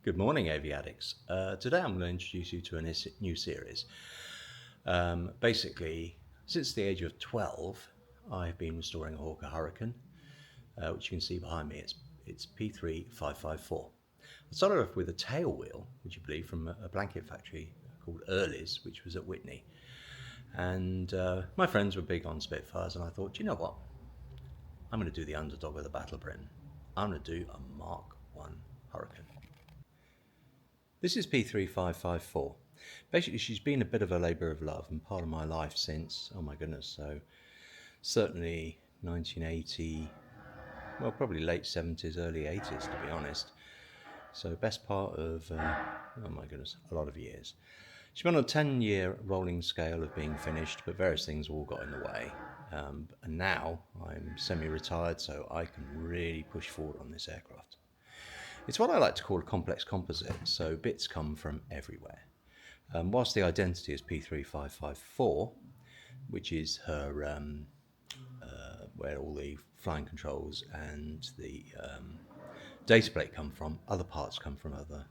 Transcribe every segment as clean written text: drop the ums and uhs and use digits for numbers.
Good morning, AV addicts. Today I'm going to introduce you to a new series. Basically, since the age of 12, I've been restoring a Hawker Hurricane, which you can see behind me. It's P3554. I started off with a tail wheel, would you believe, from a blanket factory called Early's, which was at Whitney. And my friends were big on Spitfires, and I thought, you know what? I'm going to do the underdog of the Battle of Britain. I'm going to do a Mk1 Hurricane. This is P3554. Basically, she's been a bit of a labour of love and part of my life since, oh my goodness, so certainly 1980, well, probably late 70s, early 80s, to be honest. So, best part of, oh my goodness, a lot of years. She's been on a 10-year rolling scale of being finished, but various things all got in the way. And now I'm semi-retired, so I can really push forward on this aircraft. It's what I like to call a complex composite, so bits come from everywhere. Whilst the identity is P3554, which is her where all the flying controls and the data plate come from, other parts come from other,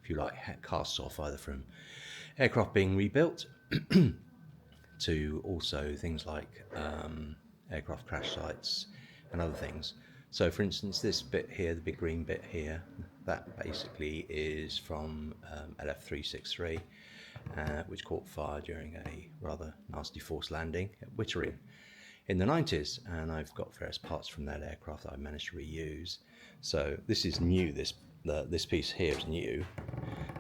if you like, casts off either from aircraft being rebuilt to also things like aircraft crash sites and other things. So, for instance, this bit here, the big green bit here, that basically is from LF363, which caught fire during a rather nasty forced landing at Wittering in the 90s. And I've got various parts from that aircraft that I managed to reuse. So this is new. This piece here is new,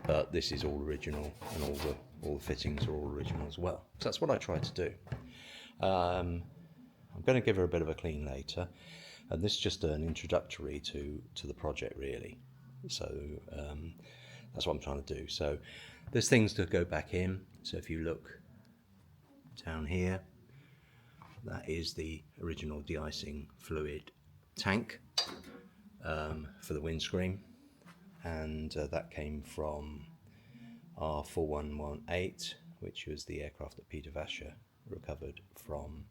but this is all original, and all the fittings are all original as well. So that's what I try to do. I'm going to give her a bit of a clean later. And this is just an introductory to the project, really. So that's what I'm trying to do. So there's things to go back in. So if you look down here, that is the original de-icing fluid tank for the windscreen. And that came from our 4118, which was the aircraft that Peter Vasher recovered from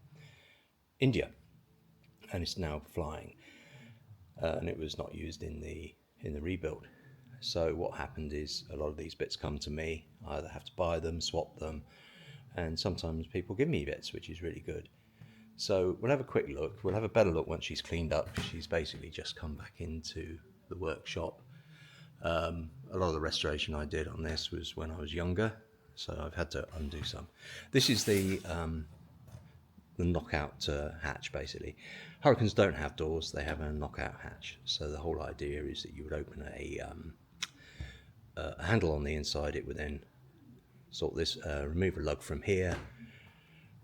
India. And it's now flying, and it was not used in the rebuild. So what happened is a lot of these bits come to me. I either have to buy them, swap them, and sometimes people give me bits, which is really good. So we'll have a quick look. We'll have a better look once she's cleaned up. She's basically just come back into the workshop. A lot of the restoration I did on this was when I was younger, so I've had to undo some. This is the knockout hatch, basically. Hurricanes don't have doors, they have a knockout hatch. So the whole idea is that you would open a handle on the inside. It would then sort this, remove a lug from here,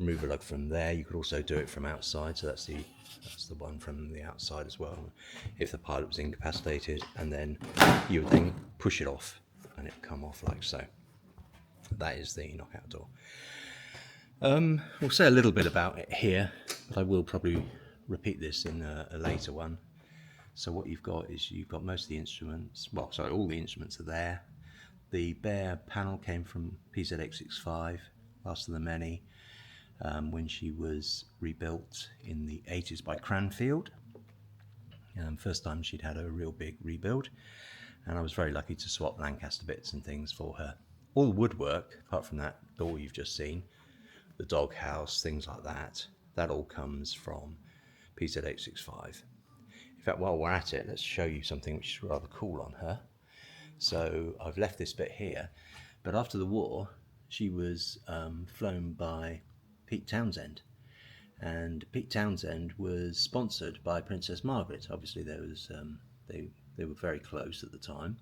remove a lug from there. You could also do it from outside, so that's the one from the outside as well, if the pilot was incapacitated, and then you would then push it off and it would come off like so. That is the knockout door. We'll say a little bit about it here, but I will probably repeat this in a later one. So what you've got is you've got most of the instruments, all the instruments are there. The bare panel came from PZ865, last of the many, when she was rebuilt in the 80s by Cranfield. First time she'd had a real big rebuild, and I was very lucky to swap Lancaster bits and things for her. All the woodwork, apart from that door you've just seen, the doghouse, things like that, that all comes from PZ865. In fact, while we're at it, let's show you something which is rather cool on her. So I've left this bit here, but after the war, she was flown by Pete Townsend. And Pete Townsend was sponsored by Princess Margaret. Obviously, there was they were very close at the time.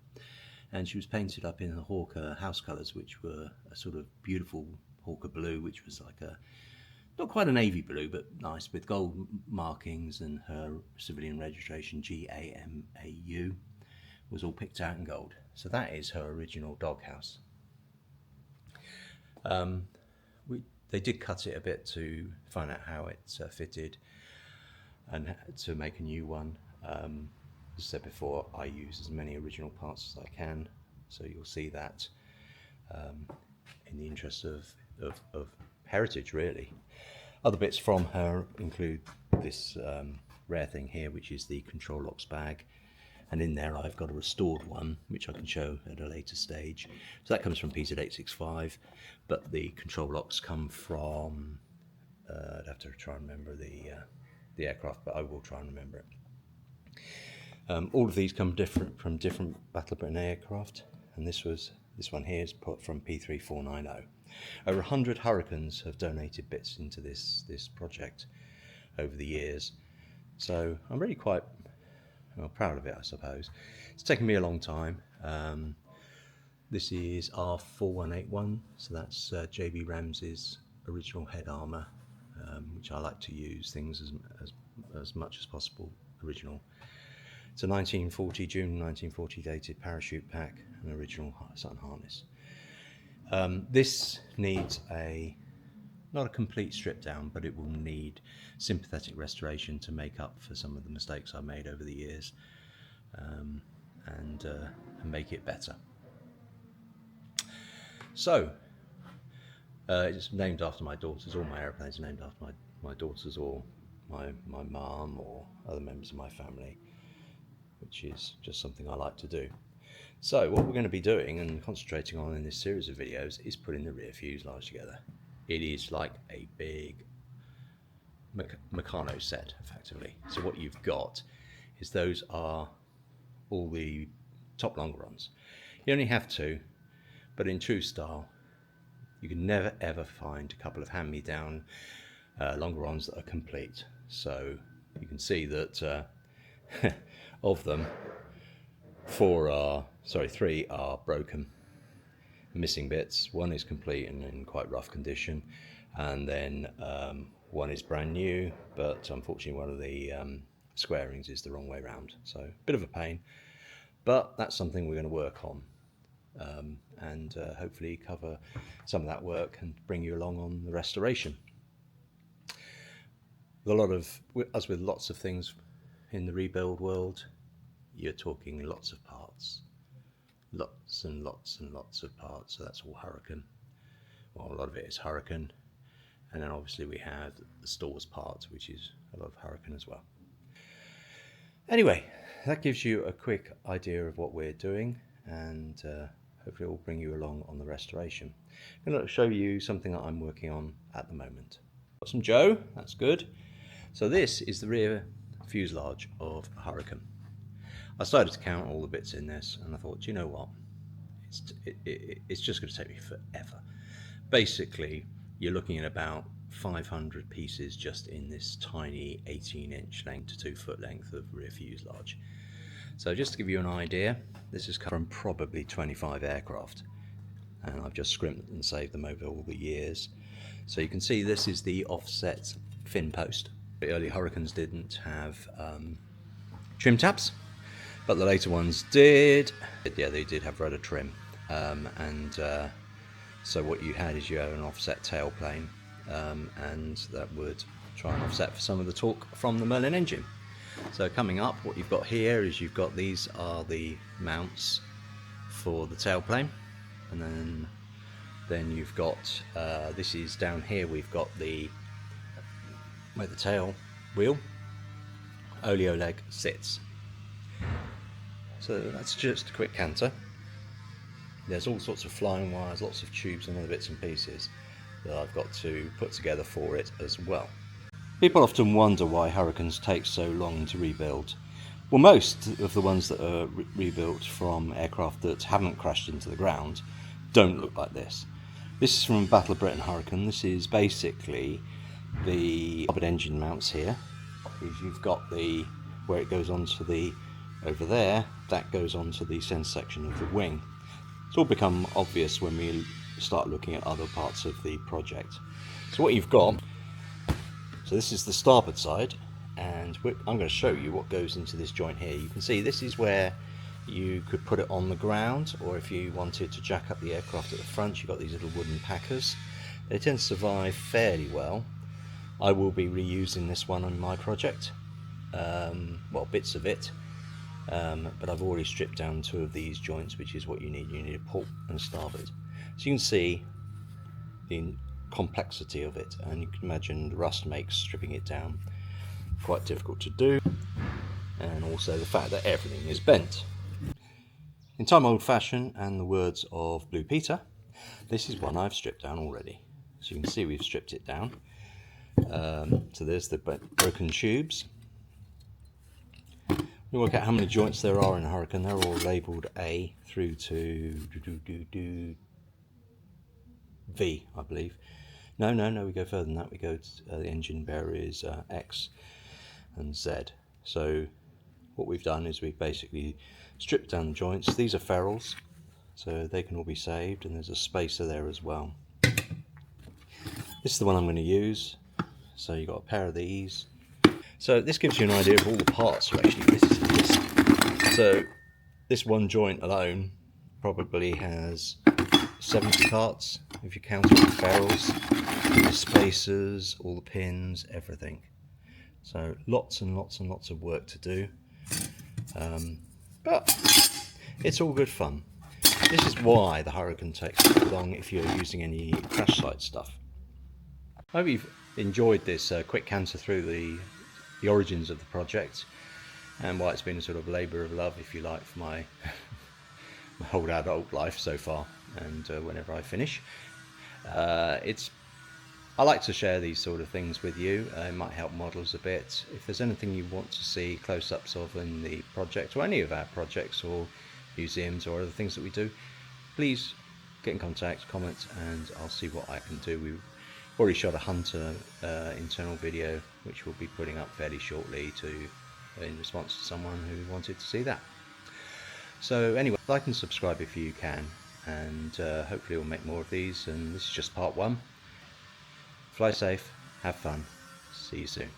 And she was painted up in the Hawker house colours, which were a sort of beautiful Hawker blue, which was like not quite a navy blue, but nice, with gold markings, and her civilian registration, GAMAU, was all picked out in gold. So that is her original doghouse. They did cut it a bit to find out how it fitted and to make a new one. As I said before, I use as many original parts as I can, so you'll see that in the interest of heritage, really. Other bits from her include this rare thing here, which is the control locks bag, and in there I've got a restored one which I can show at a later stage. So that comes from PZ865, but the control locks come from I'd have to try and remember the aircraft, but I will try and remember it. All of these come from different Battle of Britain aircraft, and this one here is put from P3490. Over 100 Hurricanes have donated bits into this project over the years, so I'm really quite proud of it, I suppose. It's taken me a long time. This is R4181, so that's JB Ramsey's original head armour, which I like to use things as much as possible original. It's a 1940, June 1940 dated parachute pack, an original sun harness. This needs not a complete strip down, but it will need sympathetic restoration to make up for some of the mistakes I made over the years, and make it better. So, it's named after my daughters. All my airplanes are named after my daughters or my mum or other members of my family, which is just something I like to do. So what we're going to be doing and concentrating on in this series of videos is putting the rear fuselage together. It is like a big Meccano set, effectively. So what you've got is those are all the top longerons. You only have two, but in true style, you can never ever find a couple of hand-me-down longerons that are complete. So you can see that of them, three are broken, missing bits. One is complete and in quite rough condition, and then one is brand new, but unfortunately one of the squarings is the wrong way around, so a bit of a pain, but that's something we're going to work on, and hopefully cover some of that work and bring you along on the restoration. As with lots of things in the rebuild world, you're talking lots of parts, lots and lots and lots of parts. So that's all Hurricane. Well, a lot of it is Hurricane, and then obviously we have the stores part, which is a lot of Hurricane as well. Anyway, that gives you a quick idea of what we're doing, and hopefully it will bring you along on the restoration. I'm going to show you something that I'm working on at the moment. Got some Joe, that's good. So this is the rear fuselage of a Hurricane. I started to count all the bits in this, and I thought, you know what, it's just going to take me forever. Basically, you're looking at about 500 pieces just in this tiny 18-inch length to 2 foot length of rear fuselage. So just to give you an idea, this is from probably 25 aircraft, and I've just scrimped and saved them over all the years. So you can see this is the offset fin post. The early Hurricanes didn't have trim tabs, but the later ones did. Yeah, they did have rudder trim, so what you had is you had an offset tailplane, and that would try and offset for some of the torque from the Merlin engine. So coming up, what you've got here is these are the mounts for the tailplane, and then you've got this is down here. We've got where the tail wheel oleo leg sits. So that's just a quick canter. There's all sorts of flying wires, lots of tubes and other bits and pieces that I've got to put together for it as well. People often wonder why Hurricanes take so long to rebuild. Well, most of the ones that are rebuilt from aircraft that haven't crashed into the ground don't look like this. This is from Battle of Britain Hurricane. This is basically the starboard engine mounts here. You've got where it goes onto over there, that goes onto the centre section of the wing. It's all become obvious when we start looking at other parts of the project. So what you've got, so this is the starboard side, and I'm going to show you what goes into this joint here. You can see this is where you could put it on the ground, or if you wanted to jack up the aircraft at the front, you've got these little wooden packers. They tend to survive fairly well. I will be reusing this one on my project, well, bits of it, but I've already stripped down 2 of these joints, which is what you need. You need a port and a starboard. So you can see the complexity of it, and you can imagine the rust makes stripping it down quite difficult to do. and also the fact that everything is bent. In time old fashion and the words of Blue Peter, this is one I've stripped down already. So you can see we've stripped it down. So there's the broken tubes. We work out how many joints there are in a Hurricane. They're all labelled A through to V, I believe. No, we go further than that. We go to the engine bearer is X and Z. So what we've done is we've basically stripped down the joints. These are ferrules, so they can all be saved, and there's a spacer there as well. This is the one I'm going to use. So you've got a pair of these. So this gives you an idea of all the parts are actually listed in this. So this one joint alone probably has 70 parts if you count all the ferrules, the spacers, all the pins, everything. So lots and lots and lots of work to do, but it's all good fun. This is why the Hurricane takes so long if you're using any crash site stuff. I hope you've enjoyed this quick canter through the origins of the project and why it's been a sort of labour of love, if you like, for my whole adult life so far, and whenever I finish. I like to share these sort of things with you. It might help models a bit. If there's anything you want to see close-ups of in the project, or any of our projects or museums or other things that we do, please get in contact, comment, and I'll see what I can do. We've already shot a Hunter internal video, which we'll be putting up fairly shortly in response to someone who wanted to see that. So anyway, like and subscribe if you can, and hopefully we'll make more of these, and this is just part one. Fly safe, have fun, see you soon.